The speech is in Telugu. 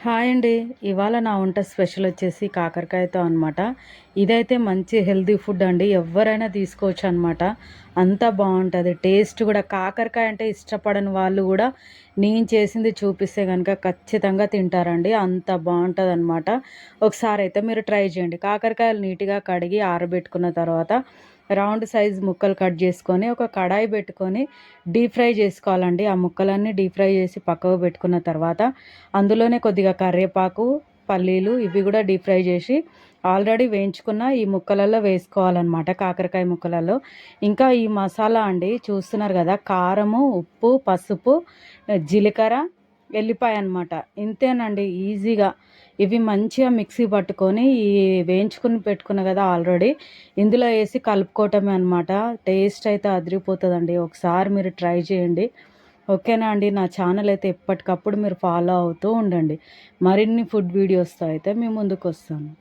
హాయ్ అండి. ఇవాళ నా వంట స్పెషల్ వచ్చేసి కాకరకాయతో అనమాట. ఇదైతే మంచి హెల్తీ ఫుడ్ అండి. ఎవ్వరైనా తీసుకోవచ్చు అనమాట. అంత బాగుంటుంది టేస్ట్ కూడా. కాకరకాయ అంటే ఇష్టపడని వాళ్ళు కూడా నేను చేసింది చూపిస్తే కనుక ఖచ్చితంగా తింటారండి. అంత బాగుంటుంది అనమాట. ఒకసారి అయితే మీరు ట్రై చేయండి. కాకరకాయలు నీట్గా కడిగి ఆరబెట్టుకున్న తర్వాత రౌండ్ సైజ్ ముక్కలు కట్ చేసుకొని ఒక కడాయి పెట్టుకొని డీప్ ఫ్రై చేసుకోవాలండి. ఆ ముక్కలన్నీ డీప్ ఫ్రై చేసి పక్కకు పెట్టుకున్న తర్వాత అందులోనే కొద్దిగా కరివేపాకు, పల్లీలు ఇవి కూడా డీప్ ఫ్రై చేసి ఆల్రెడీ వేయించుకున్న ఈ ముక్కలలో వేసుకోవాలన్నమాట, కాకరకాయ ముక్కలలో. ఇంకా ఈ మసాలా అండి చూస్తున్నారు కదా, కారము, ఉప్పు, పసుపు, జీలకర్ర, ఎల్లిపాయ అనమాట. ఇంతేనండి ఈజీగా. ఇవి మంచిగా మిక్సీ పట్టుకొని ఈ వేయించుకుని పెట్టుకున్న కదా ఆల్రెడీ, ఇందులో వేసి కలుపుకోవటమే అనమాట. టేస్ట్ అయితే అదిరిపోతుందండి. ఒకసారి మీరు ట్రై చేయండి. ఓకేనా అండి. నా ఛానల్ అయితే ఎప్పటికప్పుడు మీరు ఫాలో అవుతూ ఉండండి. మరిన్ని ఫుడ్ వీడియోస్తో అయితే మీ ముందుకు వస్తాను.